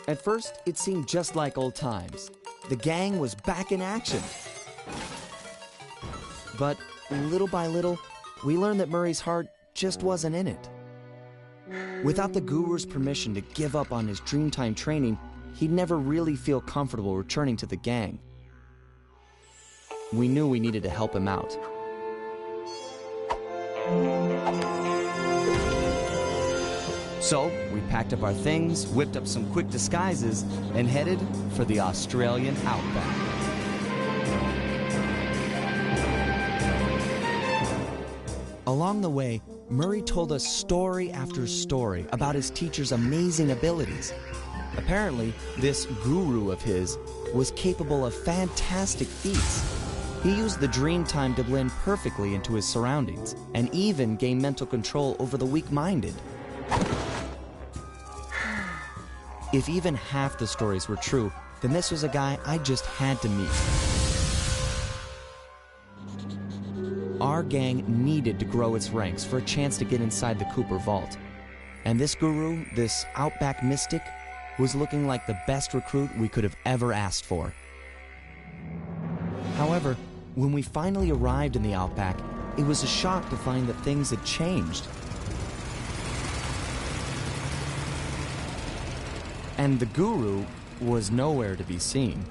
At first, it seemed just like old times. The gang was back in action. But little by little, we learned that Murray's heart just wasn't in it. Without the guru's permission to give up on his Dreamtime training, he'd never really feel comfortable returning to the gang. We knew we needed to help him out. So, we packed up our things, whipped up some quick disguises, and headed for the Australian outback. Along the way, Murray told us story after story about his teacher's amazing abilities. Apparently, this guru of his was capable of fantastic feats. He used the Dreamtime to blend perfectly into his surroundings, and even gain mental control over the weak-minded. If even half the stories were true, then this was a guy I just had to meet. Our gang needed to grow its ranks for a chance to get inside the Cooper vault. And this guru, this outback mystic, was looking like the best recruit we could have ever asked for. However, when we finally arrived in the outback, it was a shock to find that things had changed. And the guru was nowhere to be seen.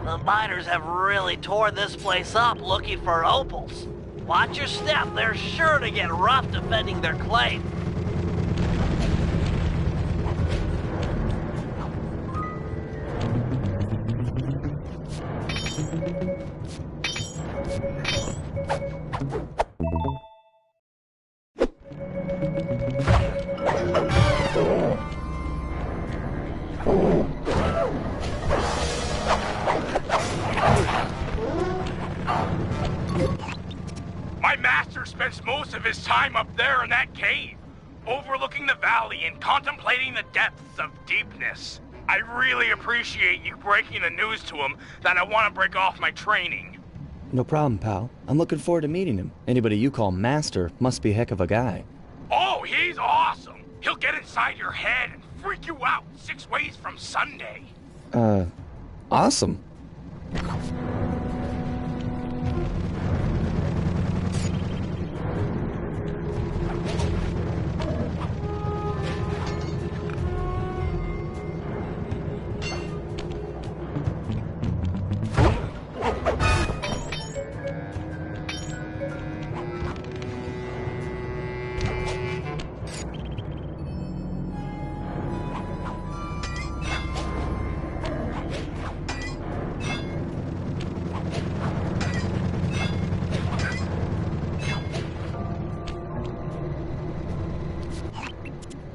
The miners have really torn this place up looking for opals. Watch your step, they're sure to get rough defending their claim. My master spends most of his time up there in that cave, overlooking the valley and contemplating the depths of deepness. I really appreciate you breaking the news to him that I want to break off my training. No problem, pal. I'm looking forward to meeting him. Anybody you call master must be a heck of a guy. Oh, he's awesome. He'll get inside your head and freak you out 6 ways from Sunday. Awesome.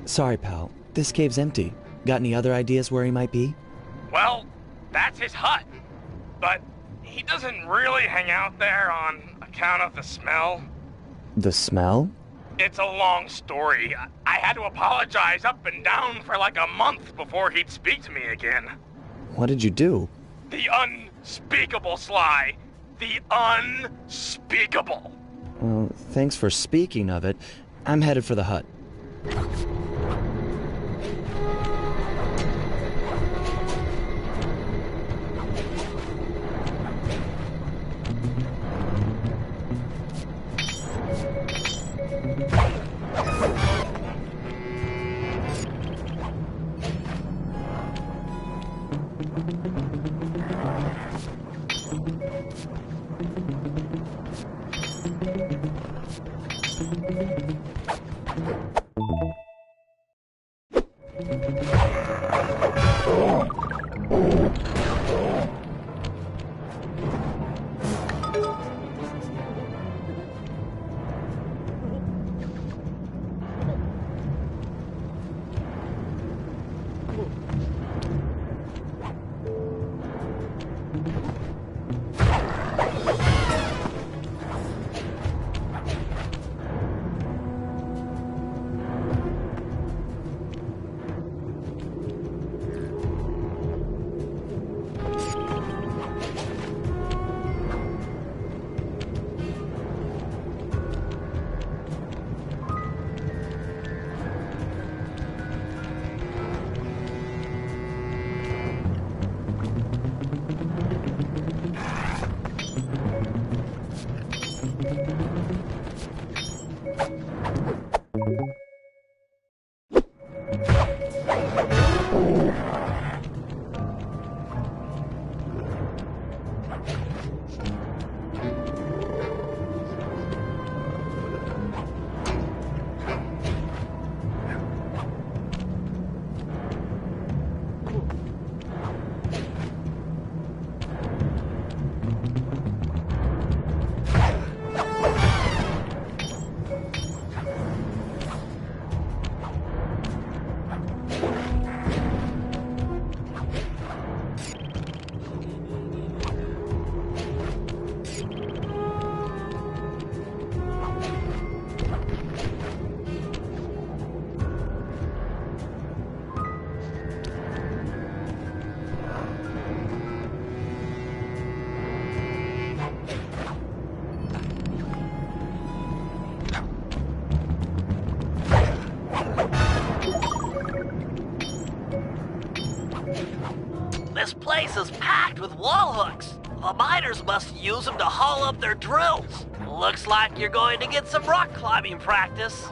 Sorry, pal. This cave's empty. Got any other ideas where he might be? Well, that's his hut. But he doesn't really hang out there on account of the smell. The smell? It's a long story. I had to apologize up and down for like a month before he'd speak to me again. What did you do? The unspeakable, Sly. The unspeakable. Well, thanks for speaking of it. I'm headed for the hut. This place is packed with wall hooks. The miners must use them to haul up their drills. Looks like you're going to get some rock climbing practice.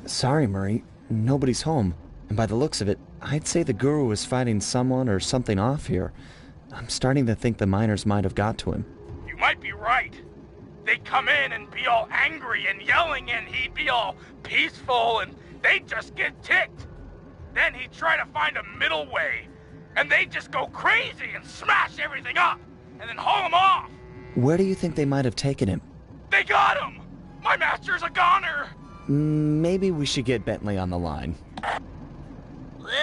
Sorry, Murray. Nobody's home. And by the looks of it, I'd say the guru is fighting someone or something off here. I'm starting to think the miners might have got to him. You might be right. They'd come in and be all angry and yelling, and he'd be all peaceful, and they'd just get ticked. Then he'd try to find a middle way, and they'd just go crazy and smash everything up, and then haul him off. Where do you think they might have taken him? They got him! My master's a goner! Maybe we should get Bentley on the line.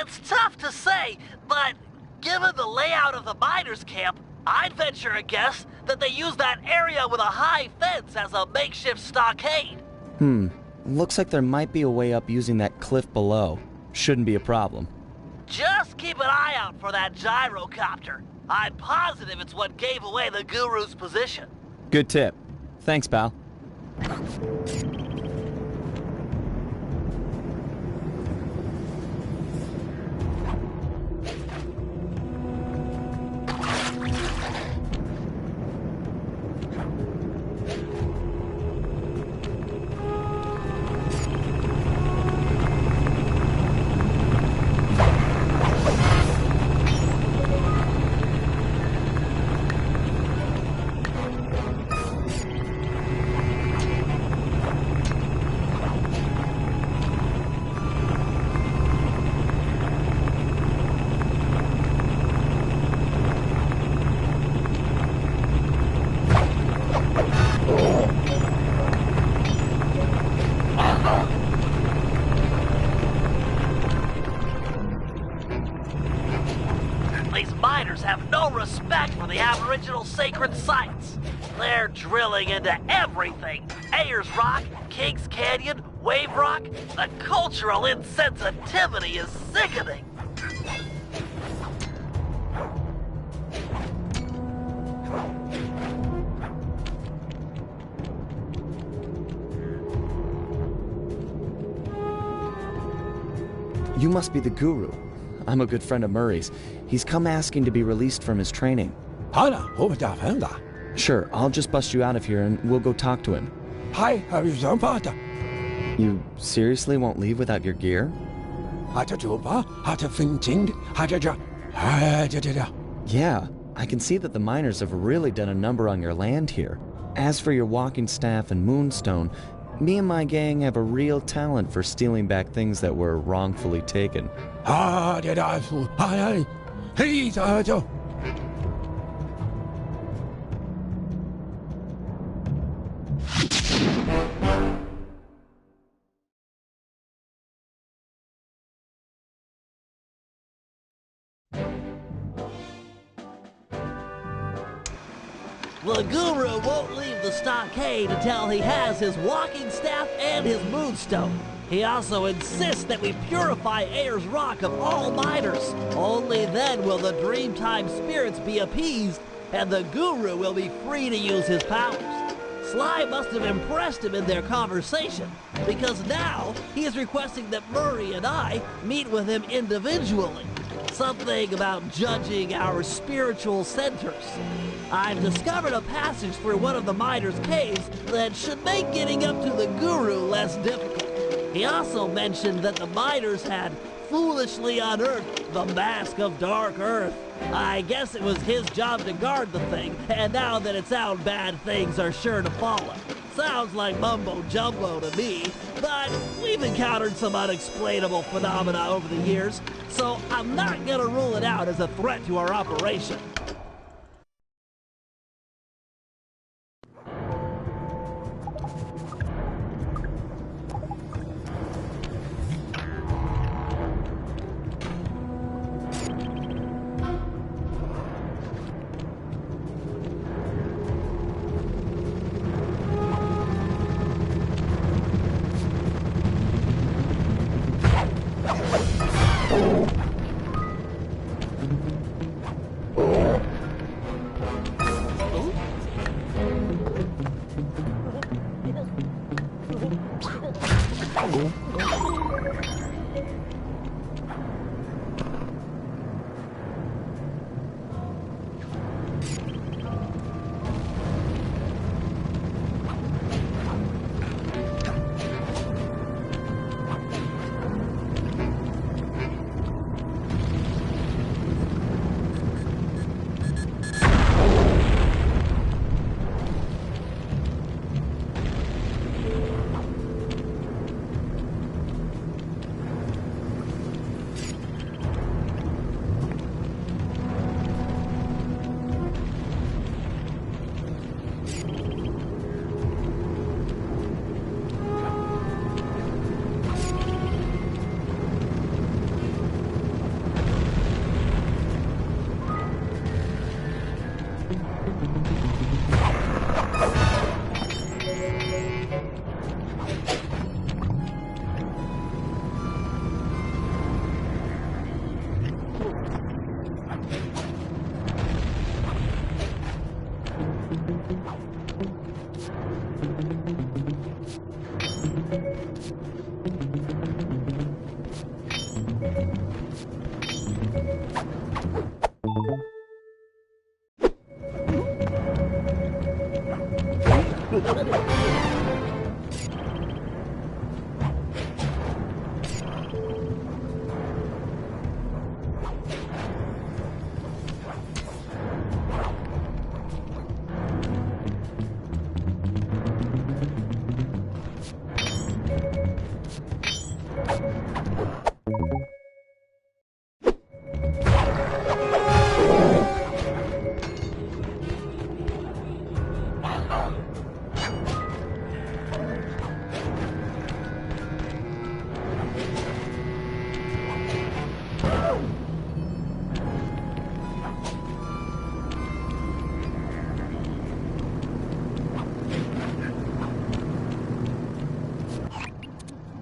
It's tough to say, but given the layout of the miners' camp, I'd venture a guess that they use that area with a high fence as a makeshift stockade. Looks like there might be a way up using that cliff below. Shouldn't be a problem. Just keep an eye out for that gyrocopter. I'm positive it's what gave away the guru's position. Good tip. Thanks, pal. These miners have no respect for the Aboriginal sacred sites. They're drilling into everything. Ayers Rock, Kings Canyon, Wave Rock. The cultural insensitivity is sickening. You must be the guru. I'm a good friend of Murray's. He's come asking to be released from his training. Sure, I'll just bust you out of here and we'll go talk to him. You seriously won't leave without your gear? Yeah, I can see that the miners have really done a number on your land here. As for your walking staff and moonstone, me and my gang have a real talent for stealing back things that were wrongfully taken. The Guru won't leave the stockade until he has his walking staff and his moonstone. He also insists that we purify Ayers Rock of all miners. Only then will the Dreamtime spirits be appeased, and the Guru will be free to use his powers. Sly must have impressed him in their conversation, because now he is requesting that Murray and I meet with him individually. Something about judging our spiritual centers. I've discovered a passage through one of the miners' caves that should make getting up to the Guru less difficult. He also mentioned that the miners had foolishly unearthed the Mask of Dark Earth. I guess it was his job to guard the thing, and now that it's out, bad things are sure to follow. Sounds like mumbo-jumbo to me, but we've encountered some unexplainable phenomena over the years, so I'm not gonna rule it out as a threat to our operation.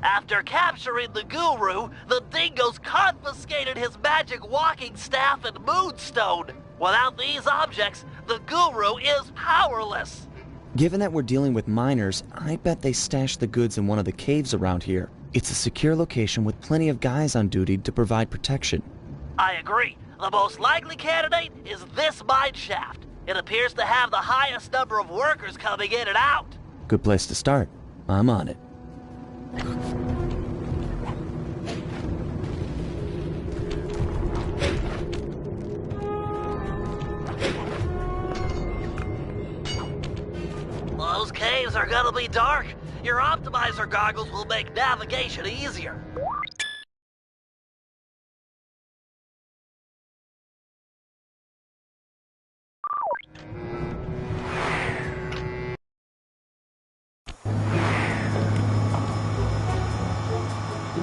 After capturing the Guru, the dingoes confiscated his magic walking staff and moonstone. Without these objects, the Guru is powerless. Given that we're dealing with miners, I bet they stashed the goods in one of the caves around here. It's a secure location with plenty of guys on duty to provide protection. I agree. The most likely candidate is this mine shaft. It appears to have the highest number of workers coming in and out. Good place to start. I'm on it. Those caves are gonna be dark. Your optimizer goggles will make navigation easier.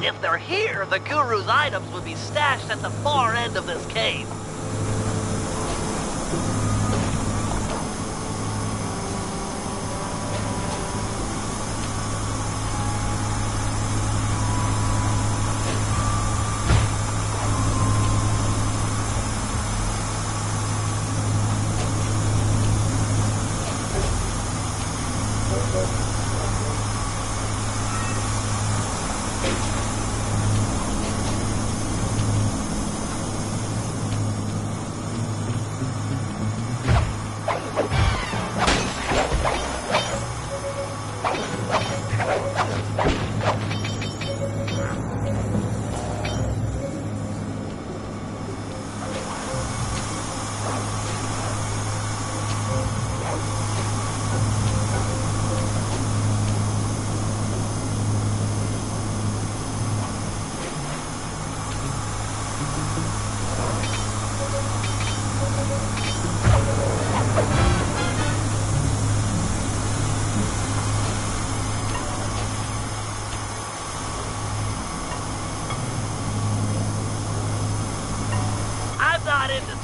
If they're here, the Guru's items would be stashed at the far end of this cave.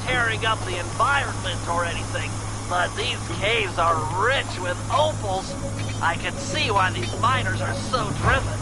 Tearing up the environment or anything, but these caves are rich with opals. I can see why these miners are so driven.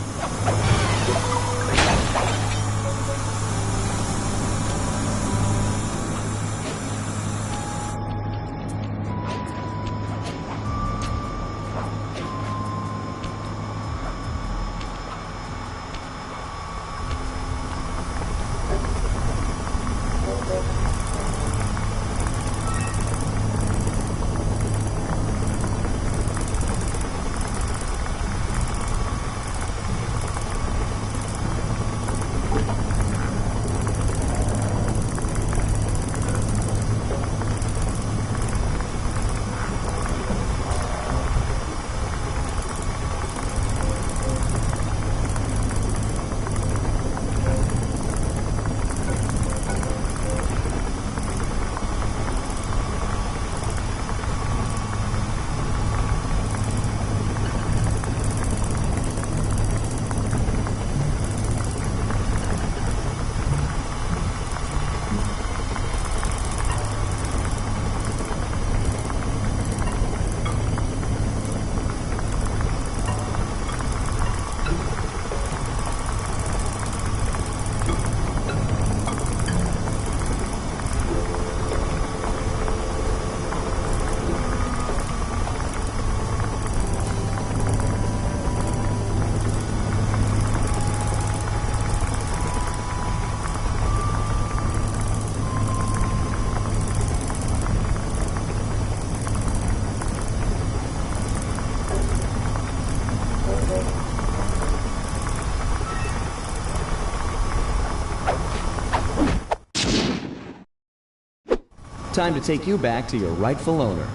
Time to take you back to your rightful owner.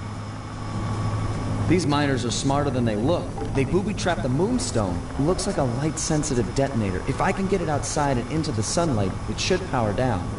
These miners are smarter than they look. They booby-trapped the moonstone. Looks like a light-sensitive detonator. If I can get it outside and into the sunlight, it should power down.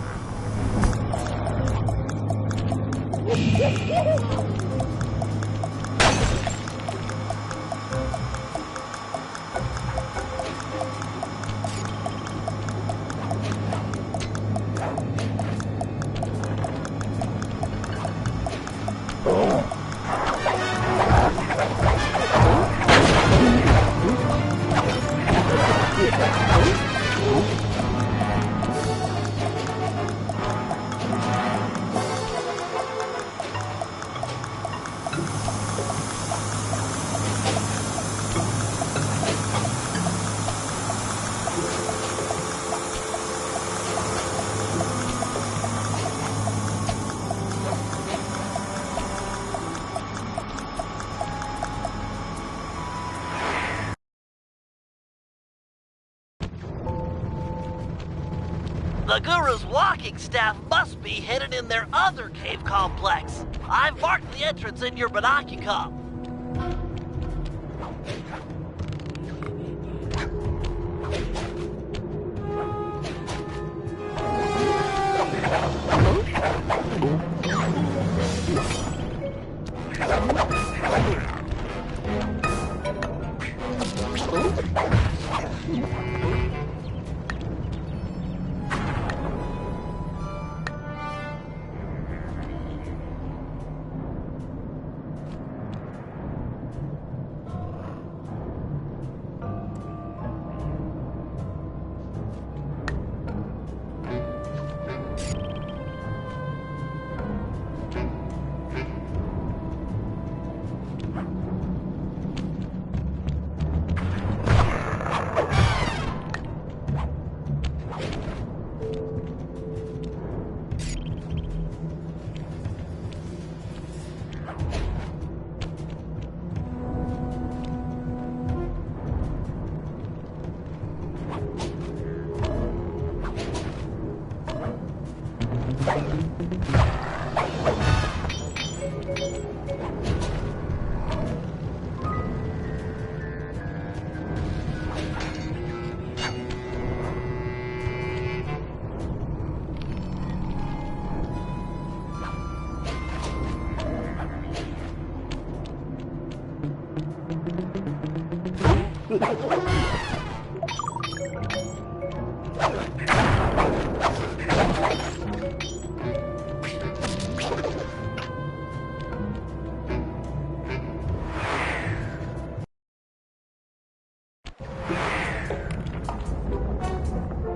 The Guru's walking staff must be hidden in their other cave complex. I've marked the entrance in your binocular.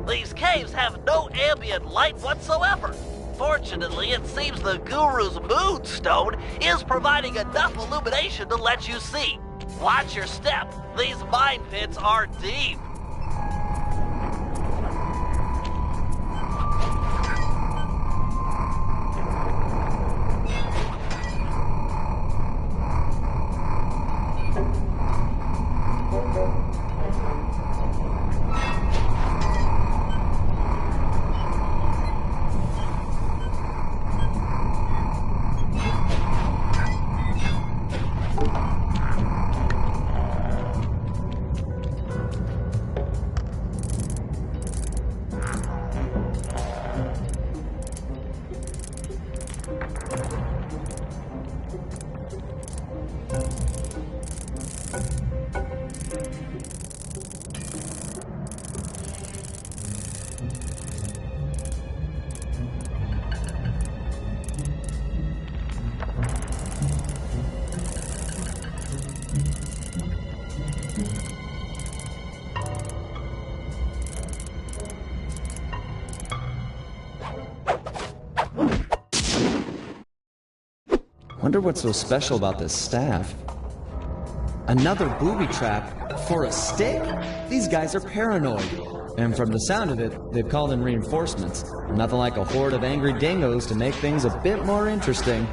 These caves have no ambient light whatsoever. Fortunately, it seems the Guru's moonstone is providing enough illumination to let you see. Watch your step. These mine pits are deep. Wonder what's so special about this staff. Another booby trap for a stick? These guys are paranoid. And from the sound of it, they've called in reinforcements. Nothing like a horde of angry dingoes to make things a bit more interesting.